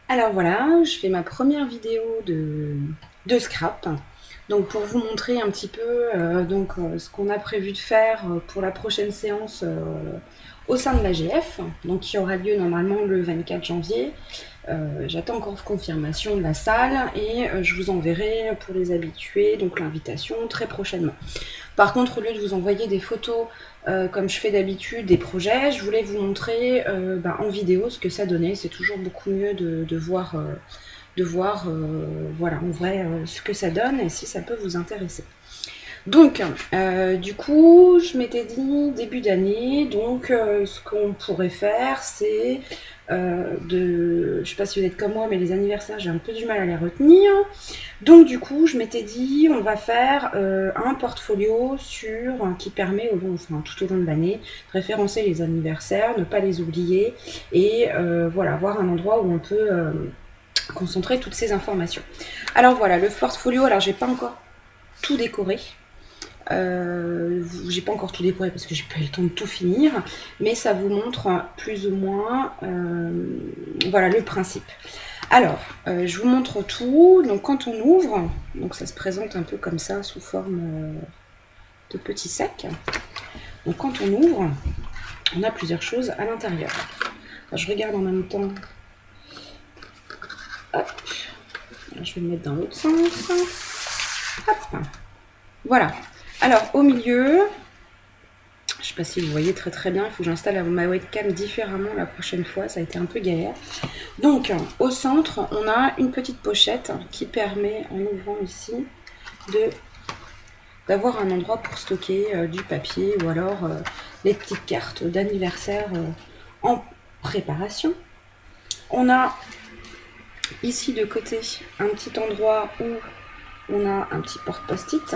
Alors voilà, je fais ma première vidéo de scrap. Donc pour vous montrer un petit peu ce qu'on a prévu de faire pour la prochaine séance au sein de l'AGF, donc qui aura lieu normalement le 24 janvier. J'attends encore confirmation de la salle et je vous enverrai pour les habitués donc l'invitation très prochainement. Par contre, au lieu de vous envoyer des photos comme je fais d'habitude des projets, je voulais vous montrer en vidéo ce que ça donnait. C'est toujours beaucoup mieux de voir, voilà, en vrai ce que ça donne et si ça peut vous intéresser. Donc, du coup, je m'étais dit début d'année, donc ce qu'on pourrait faire, c'est je sais pas si vous êtes comme moi, mais les anniversaires, j'ai un peu du mal à les retenir. Donc du coup, je m'étais dit, on va faire un portfolio qui permet tout au long de l'année de référencer les anniversaires, ne pas les oublier et voilà, avoir un endroit où on peut concentrer toutes ces informations. Alors voilà, le portfolio, alors j'ai pas encore tout décoré. J'ai pas encore tout décoré parce que j'ai pas eu le temps de tout finir, mais ça vous montre plus ou moins voilà le principe. Alors, je vous montre tout. Donc quand on ouvre, donc ça se présente un peu comme ça sous forme de petits sacs. Donc quand on ouvre, on a plusieurs choses à l'intérieur. Je regarde en même temps. Hop. Alors, je vais le mettre dans l'autre sens. Hop. Voilà. Alors au milieu, je ne sais pas si vous voyez très bien, il faut que j'installe ma webcam différemment la prochaine fois, ça a été un peu galère. Donc au centre, on a une petite pochette qui permet, en ouvrant ici, d'avoir un endroit pour stocker du papier ou alors les petites cartes d'anniversaire en préparation. On a ici de côté un petit endroit où on a un petit porte-post-it,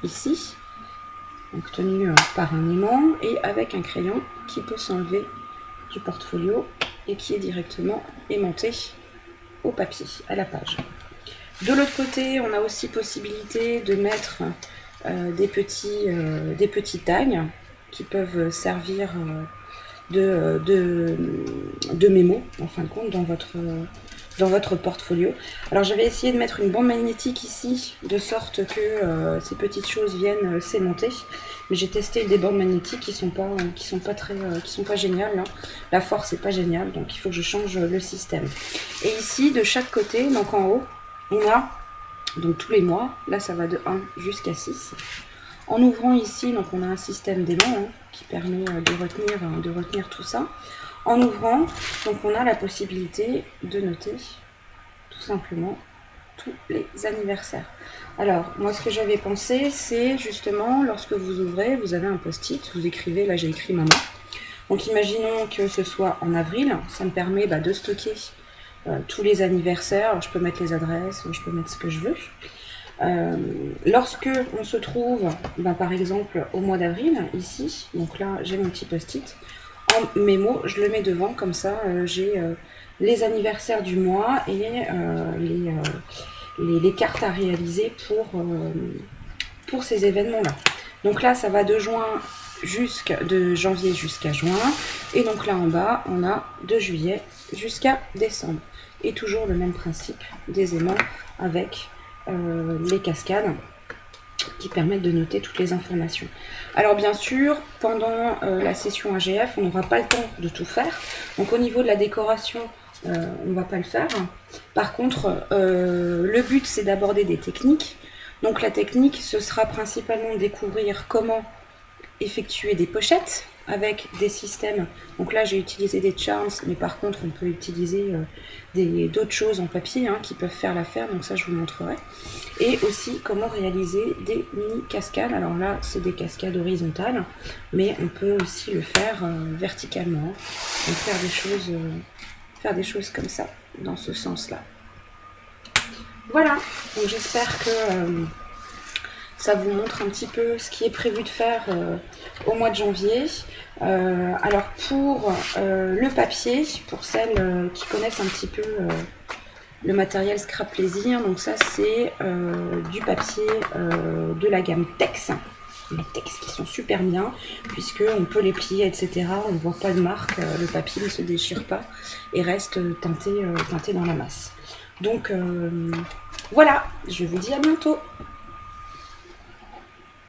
ici, donc tenu par un aimant et avec un crayon qui peut s'enlever du portfolio et qui est directement aimanté au papier, à la page. De l'autre côté, on a aussi possibilité de mettre des petits tags qui peuvent servir de mémo, en fin de compte, dans votre portfolio. Alors j'avais essayé de mettre une bande magnétique ici, de sorte que ces petites choses viennent s'aimanter. Mais j'ai testé des bandes magnétiques qui sont pas géniales. Hein. La force n'est pas géniale, donc il faut que je change le système. Et ici, de chaque côté, donc en haut, on a donc tous les mois. Là, ça va de 1 jusqu'à 6. En ouvrant ici, donc on a un système d'aimant qui permet de retenir tout ça. En ouvrant, donc on a la possibilité de noter tout simplement tous les anniversaires. Alors, moi ce que j'avais pensé, c'est justement lorsque vous ouvrez, vous avez un post-it, vous écrivez, là j'ai écrit maman. Donc imaginons que ce soit en avril, ça me permet de stocker tous les anniversaires. Alors, je peux mettre les adresses, je peux mettre ce que je veux. Lorsque on se trouve, par exemple, au mois d'avril, ici, donc là j'ai mon petit post-it, en mémo, je le mets devant, comme ça j'ai les anniversaires du mois et les cartes à réaliser pour ces événements-là. Donc là, ça va de janvier jusqu'à juin, et donc là en bas, on a de juillet jusqu'à décembre. Et toujours le même principe, des aimants avec les cascades qui permettent de noter toutes les informations. Alors bien sûr, pendant la session AGF, on n'aura pas le temps de tout faire. Donc au niveau de la décoration, on ne va pas le faire. Par contre, le but c'est d'aborder des techniques. Donc la technique, ce sera principalement de découvrir comment effectuer des pochettes avec des systèmes. Donc là j'ai utilisé des charms, mais par contre on peut utiliser d'autres choses en papier qui peuvent faire l'affaire, donc ça je vous montrerai. Et aussi comment réaliser des mini cascades. Alors là c'est des cascades horizontales, mais on peut aussi le faire verticalement, donc faire des choses comme ça, dans ce sens là. Voilà, donc j'espère que ça vous montre un petit peu ce qui est prévu de faire au mois de janvier. Alors pour le papier, pour celles qui connaissent un petit peu le matériel Scrap Plaisir, donc ça c'est du papier de la gamme Tex. les textes qui sont super bien, puisque on peut les plier, etc. On ne voit pas de marque, le papier ne se déchire pas et reste teinté dans la masse. Donc voilà, je vous dis à bientôt.